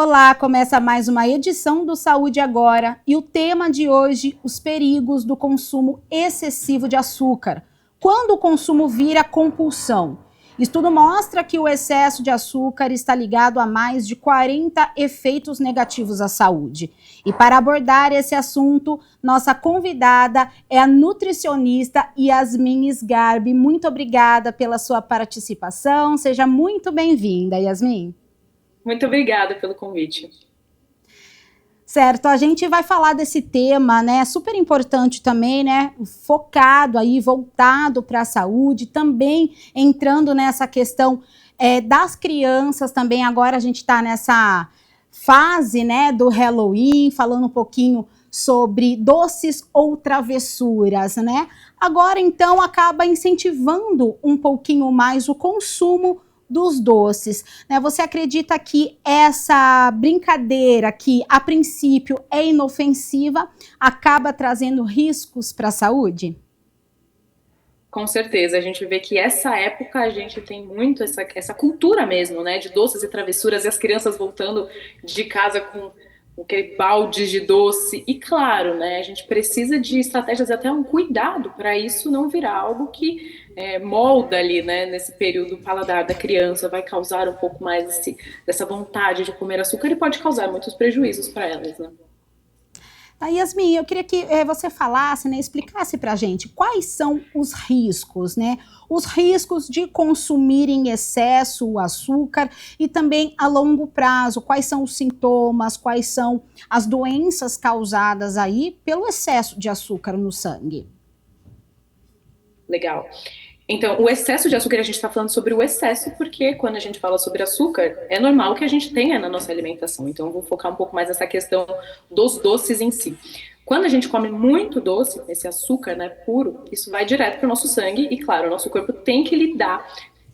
Olá, começa mais uma edição do Saúde Agora e o tema de hoje, os perigos do consumo excessivo de açúcar. Quando o consumo vira compulsão? Estudo mostra que o excesso de açúcar está ligado a mais de 40 efeitos negativos à saúde. E para abordar esse assunto, nossa convidada é a nutricionista Yasmin Sgarbi. Muito obrigada pela sua participação, seja muito bem-vinda, Yasmin. Muito obrigada pelo convite. Certo, a gente vai falar desse tema, né, super importante também, né, focado aí, voltado para a saúde, também entrando nessa questão das crianças também, agora a gente está nessa fase, né, do Halloween, falando um pouquinho sobre doces ou travessuras, né, agora então acaba incentivando um pouquinho mais o consumo dos doces, né? Você acredita que essa brincadeira, que a princípio é inofensiva, acaba trazendo riscos para a saúde? Com certeza, a gente vê que essa época a gente tem muito essa cultura mesmo, né, de doces e travessuras, e as crianças voltando de casa com aquele balde de doce. E claro, né, a gente precisa de estratégias, até um cuidado para isso não virar algo que molda ali, né, nesse período o paladar da criança, vai causar um pouco mais dessa vontade de comer açúcar e pode causar muitos prejuízos para elas, né. Tá, Yasmin, eu queria que você falasse, né, explicasse para a gente quais são os riscos, né? Os riscos de consumir em excesso o açúcar e também a longo prazo, quais são os sintomas, quais são as doenças causadas aí pelo excesso de açúcar no sangue. Legal. Então, o excesso de açúcar, a gente está falando sobre o excesso, porque quando a gente fala sobre açúcar, é normal que a gente tenha na nossa alimentação. Então, eu vou focar um pouco mais nessa questão dos doces em si. Quando a gente come muito doce, esse açúcar, né, puro, isso vai direto para o nosso sangue e, claro, o nosso corpo tem que lidar,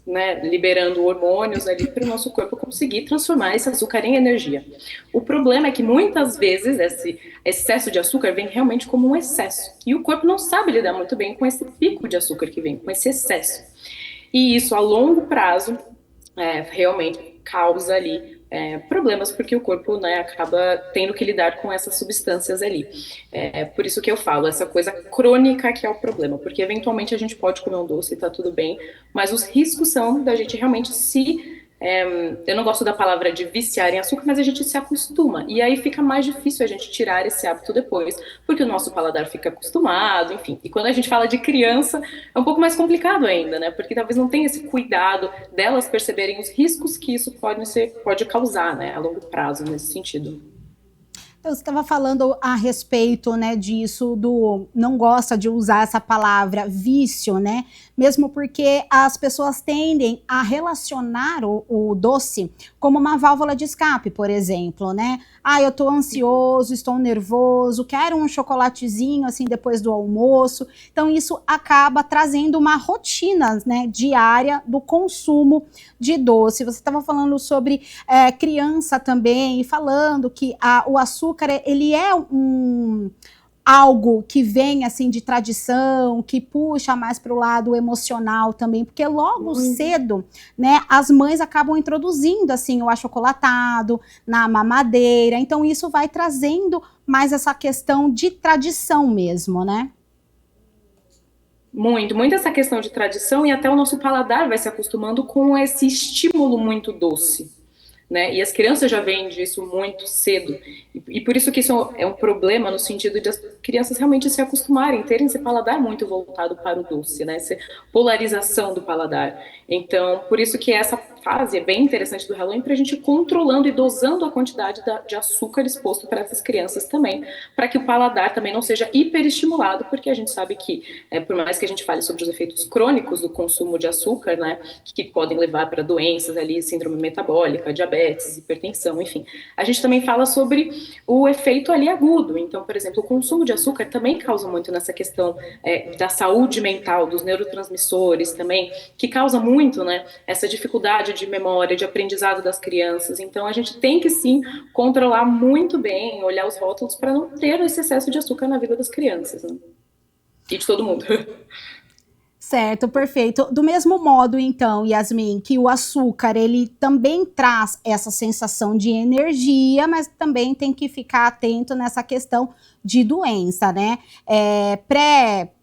né, liberando hormônios ali para o nosso corpo conseguir transformar esse açúcar em energia. O problema é que muitas vezes esse excesso de açúcar vem realmente como um excesso e o corpo não sabe lidar muito bem com esse pico de açúcar que vem, com esse excesso. E isso a longo prazo realmente causa ali problemas, porque o corpo, né, acaba tendo que lidar com essas substâncias ali. Por isso que eu falo, essa coisa crônica que é o problema, porque eventualmente a gente pode comer um doce e tá tudo bem, mas os riscos são da gente realmente eu não gosto da palavra de viciar em açúcar, mas a gente se acostuma. E aí fica mais difícil a gente tirar esse hábito depois, porque o nosso paladar fica acostumado, enfim. E quando a gente fala de criança, é um pouco mais complicado ainda, né? Porque talvez não tenha esse cuidado delas perceberem os riscos que isso pode causar, né, a longo prazo, nesse sentido. Então, você estava falando a respeito, né, disso, do não gosta de usar essa palavra vício, né? Mesmo porque as pessoas tendem a relacionar o doce como uma válvula de escape, por exemplo, né? Ah, eu estou ansioso, estou nervoso, quero um chocolatezinho assim depois do almoço. Então, isso acaba trazendo uma rotina, né, diária do consumo de doce. Você estava falando sobre criança também, e falando que o açúcar ele é algo que vem assim de tradição, que puxa mais para o lado emocional também, porque logo cedo, né, as mães acabam introduzindo assim o achocolatado na mamadeira, então isso vai trazendo mais essa questão de tradição mesmo, né? Muito essa questão de tradição, e até o nosso paladar vai se acostumando com esse estímulo muito doce, né? E as crianças já veem disso muito cedo. E por isso que isso é um problema no sentido de as crianças realmente se acostumarem, terem esse paladar muito voltado para o doce, né? Essa polarização do paladar. Então, por isso que essa fase é bem interessante do Halloween, para a gente ir controlando e dosando a quantidade de açúcar exposto para essas crianças também, para que o paladar também não seja hiperestimulado, porque a gente sabe que, por mais que a gente fale sobre os efeitos crônicos do consumo de açúcar, né, que podem levar para doenças ali, síndrome metabólica, diabetes, hipertensão, enfim, a gente também fala sobre o efeito ali agudo. Então, por exemplo, o consumo de açúcar também causa muito nessa questão da saúde mental, dos neurotransmissores também, que causa muito, né, essa dificuldade de memória, de aprendizado das crianças. Então, a gente tem que sim controlar muito bem, olhar os rótulos para não ter esse excesso de açúcar na vida das crianças, né? E de todo mundo. Certo, perfeito. Do mesmo modo, então, Yasmin, que o açúcar, ele também traz essa sensação de energia, mas também tem que ficar atento nessa questão de doença, né?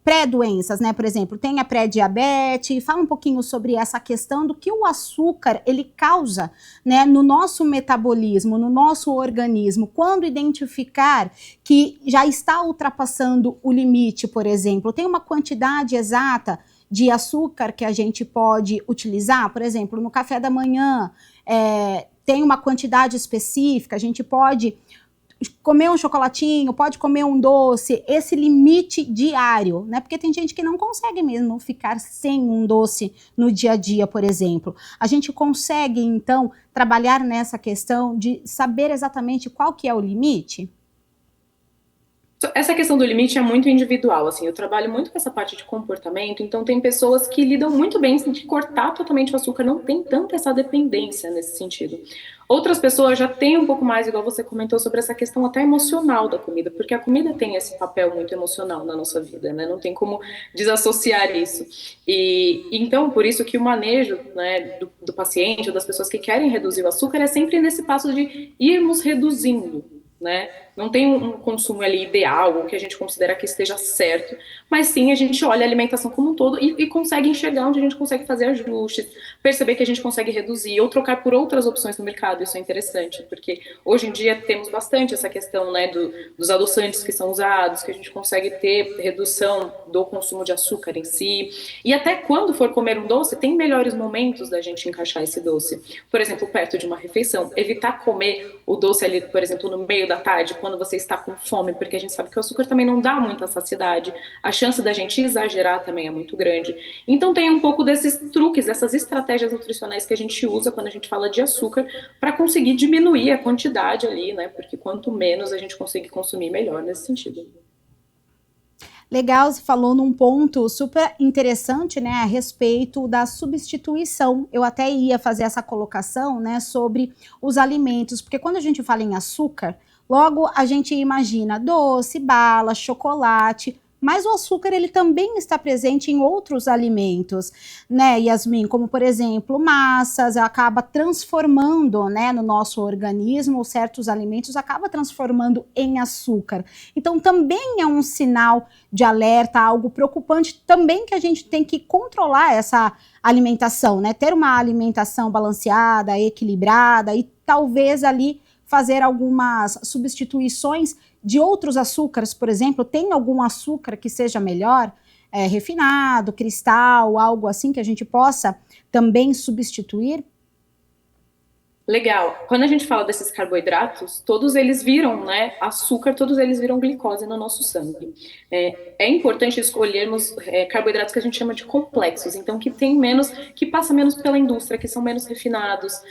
Pré-doenças, né? Por exemplo, tem a pré-diabetes. Fala um pouquinho sobre essa questão do que o açúcar, ele causa, né, no nosso metabolismo, no nosso organismo. Quando identificar que já está ultrapassando o limite, por exemplo, tem uma quantidade exata de açúcar que a gente pode utilizar, por exemplo, no café da manhã, tem uma quantidade específica, a gente pode comer um chocolatinho, pode comer um doce, esse limite diário, né? Porque tem gente que não consegue mesmo ficar sem um doce no dia a dia, por exemplo. A gente consegue, então, trabalhar nessa questão de saber exatamente qual que é o limite? Essa questão do limite é muito individual, assim, eu trabalho muito com essa parte de comportamento, então tem pessoas que lidam muito bem de cortar totalmente o açúcar, não tem tanta essa dependência nesse sentido. Outras pessoas já têm um pouco mais, igual você comentou, sobre essa questão até emocional da comida, porque a comida tem esse papel muito emocional na nossa vida, né? Não tem como desassociar isso. E então, por isso que o manejo, né, do paciente ou das pessoas que querem reduzir o açúcar é sempre nesse passo de irmos reduzindo, né? Não tem um consumo ali ideal, ou que a gente considera que esteja certo, mas sim a gente olha a alimentação como um todo e consegue enxergar onde a gente consegue fazer ajustes, perceber que a gente consegue reduzir ou trocar por outras opções no mercado. Isso é interessante, porque hoje em dia temos bastante essa questão, né, dos adoçantes que são usados, que a gente consegue ter redução do consumo de açúcar em si, e até quando for comer um doce, tem melhores momentos da gente encaixar esse doce. Por exemplo, perto de uma refeição, evitar comer o doce ali, por exemplo, no meio da tarde, quando você está com fome, porque a gente sabe que o açúcar também não dá muita saciedade, a chance da gente exagerar também é muito grande. Então tem um pouco desses truques, dessas estratégias nutricionais que a gente usa quando a gente fala de açúcar, para conseguir diminuir a quantidade ali, né? Porque quanto menos a gente conseguir consumir, melhor nesse sentido. Legal, você falou num ponto super interessante, né, a respeito da substituição. Eu até ia fazer essa colocação, né, sobre os alimentos, porque quando a gente fala em açúcar, logo a gente imagina doce, bala, chocolate, mas o açúcar ele também está presente em outros alimentos, né, Yasmin? Como, por exemplo, massas, acaba transformando, né, no nosso organismo, certos alimentos acaba transformando em açúcar. Então, também é um sinal de alerta, algo preocupante também que a gente tem que controlar essa alimentação, né? Ter uma alimentação balanceada, equilibrada e talvez ali fazer algumas substituições de outros açúcares, por exemplo, tem algum açúcar que seja melhor, refinado, cristal, algo assim que a gente possa também substituir? Legal. Quando a gente fala desses carboidratos, todos eles viram, né, açúcar, todos eles viram glicose no nosso sangue. É importante escolhermos carboidratos que a gente chama de complexos, então que tem menos, que passa menos pela indústria, que são menos refinados,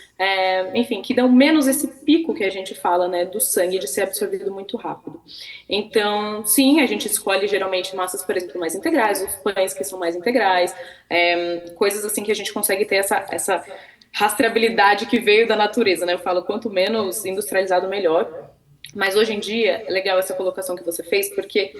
enfim, que dão menos esse pico que a gente fala, né, do sangue de ser absorvido muito rápido. Então, sim, a gente escolhe geralmente massas, por exemplo, mais integrais, os pães que são mais integrais, coisas assim que a gente consegue ter essa rastreabilidade que veio da natureza, né? Eu falo, quanto menos industrializado, melhor. Mas hoje em dia, é legal essa colocação que você fez, porque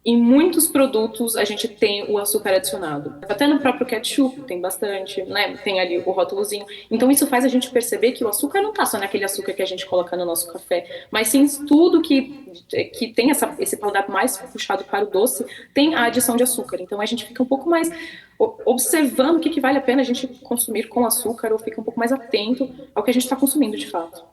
em muitos produtos a gente tem o açúcar adicionado. Até no próprio ketchup tem bastante, né? Tem ali o rótulozinho. Então isso faz a gente perceber que o açúcar não tá só naquele açúcar que a gente coloca no nosso café, mas sim tudo que tem esse paladar mais puxado para o doce, tem a adição de açúcar. Então a gente fica um pouco mais observando o que vale a pena a gente consumir com açúcar, ou fica um pouco mais atento ao que a gente está consumindo de fato.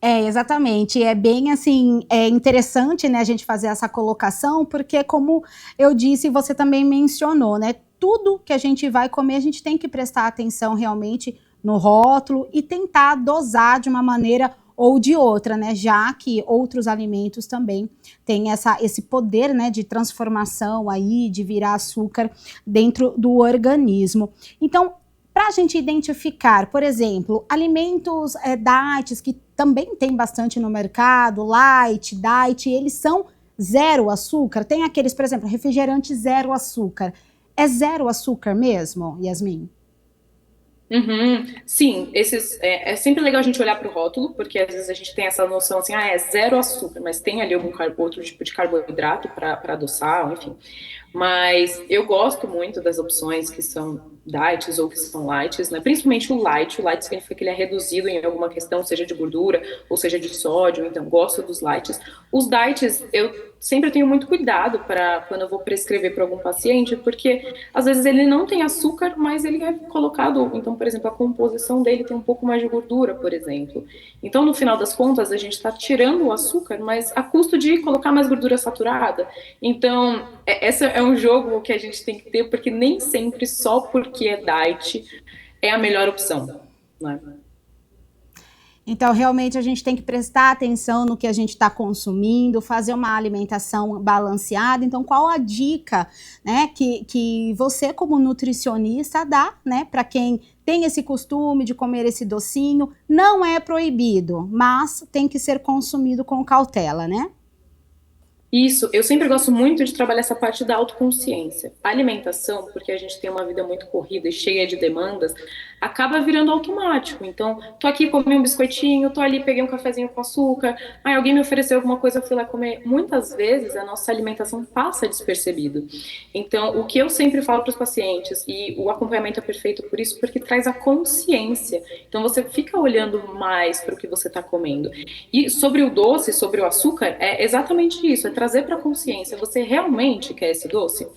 Exatamente. É bem assim, é interessante, né, a gente fazer essa colocação, porque como eu disse, você também mencionou, né, tudo que a gente vai comer, a gente tem que prestar atenção realmente no rótulo e tentar dosar de uma maneira ou de outra, né, já que outros alimentos também têm esse poder, né, de transformação aí, de virar açúcar dentro do organismo. Então, para a gente identificar, por exemplo, alimentos diets que também tem bastante no mercado, light, diet, eles são zero açúcar. Tem aqueles, por exemplo, refrigerante zero açúcar. É zero açúcar mesmo, Yasmin? Uhum. Sim, é sempre legal a gente olhar para o rótulo, porque às vezes a gente tem essa noção assim, é zero açúcar, mas tem ali algum outro tipo de carboidrato para adoçar, enfim. Mas eu gosto muito das opções que são diets ou que são lights, né? Principalmente o light. O light significa que ele é reduzido em alguma questão, seja de gordura ou seja de sódio, então gosto dos lights. Os diets eu sempre tenho muito cuidado para quando eu vou prescrever para algum paciente, porque às vezes ele não tem açúcar, mas ele é colocado, então, por exemplo, a composição dele tem um pouco mais de gordura, por exemplo. Então, no final das contas, a gente está tirando o açúcar, mas a custo de colocar mais gordura saturada. Então, esse é um jogo que a gente tem que ter, porque nem sempre só porque é diet é a melhor opção, né? Então, realmente, a gente tem que prestar atenção no que a gente está consumindo, fazer uma alimentação balanceada. Então, qual a dica, né, que você, como nutricionista, dá, né, para quem tem esse costume de comer esse docinho? Não é proibido, mas tem que ser consumido com cautela, né? Isso, eu sempre gosto muito de trabalhar essa parte da autoconsciência. A alimentação, porque a gente tem uma vida muito corrida e cheia de demandas, acaba virando automático. Então, tô aqui, comi um biscoitinho, tô ali, peguei um cafezinho com açúcar, aí alguém me ofereceu alguma coisa, eu fui lá comer. Muitas vezes a nossa alimentação passa despercebido. Então, o que eu sempre falo para os pacientes, e o acompanhamento é perfeito por isso, porque traz a consciência. Então, você fica olhando mais para o que você está comendo. E sobre o doce, sobre o açúcar, é exatamente isso, é trazer para a consciência, você realmente quer esse doce?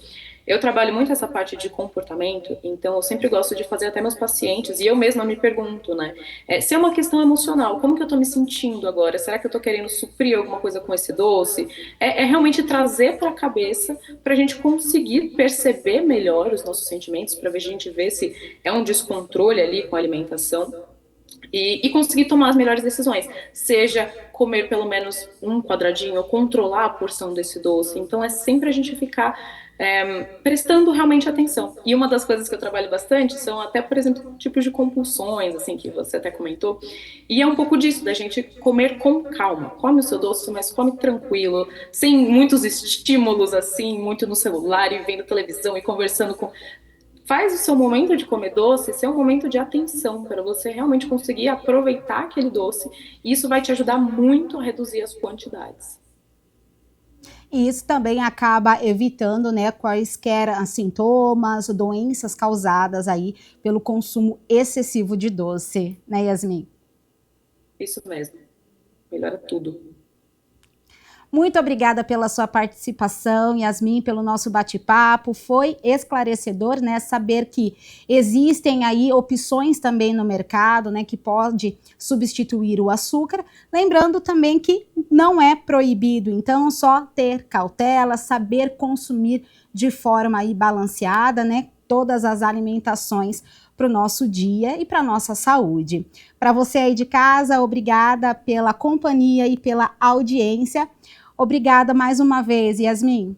Eu trabalho muito essa parte de comportamento, então eu sempre gosto de fazer até meus pacientes, e eu mesma me pergunto, né? Se é uma questão emocional, como que eu tô me sentindo agora? Será que eu tô querendo suprir alguma coisa com esse doce? É realmente trazer para a cabeça, para a gente conseguir perceber melhor os nossos sentimentos, para a gente ver se é um descontrole ali com a alimentação e conseguir tomar as melhores decisões, seja comer pelo menos um quadradinho ou controlar a porção desse doce. Então é sempre a gente ficar prestando realmente atenção. E uma das coisas que eu trabalho bastante são até, por exemplo, tipos de compulsões, assim, que você até comentou. E é um pouco disso, da gente comer com calma. Come o seu doce, mas come tranquilo, sem muitos estímulos, assim, muito no celular e vendo televisão e conversando com. Faz o seu momento de comer doce ser um momento de atenção, para você realmente conseguir aproveitar aquele doce. E isso vai te ajudar muito a reduzir as quantidades. E isso também acaba evitando, né, quaisquer sintomas, doenças causadas aí pelo consumo excessivo de doce, né, Yasmin? Isso mesmo. Melhora tudo. Muito obrigada pela sua participação, Yasmin, pelo nosso bate-papo. Foi esclarecedor, né, saber que existem aí opções também no mercado, né, que pode substituir o açúcar. Lembrando também que não é proibido, então só ter cautela, saber consumir de forma aí balanceada, né, todas as alimentações para o nosso dia e para a nossa saúde. Para você aí de casa, obrigada pela companhia e pela audiência. Obrigada mais uma vez, Yasmin.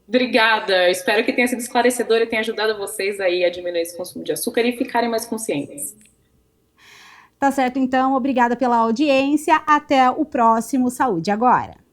Obrigada. Espero que tenha sido esclarecedor e tenha ajudado vocês aí a diminuir esse consumo de açúcar e ficarem mais conscientes. Tá certo, então. Obrigada pela audiência. Até o próximo Saúde Agora.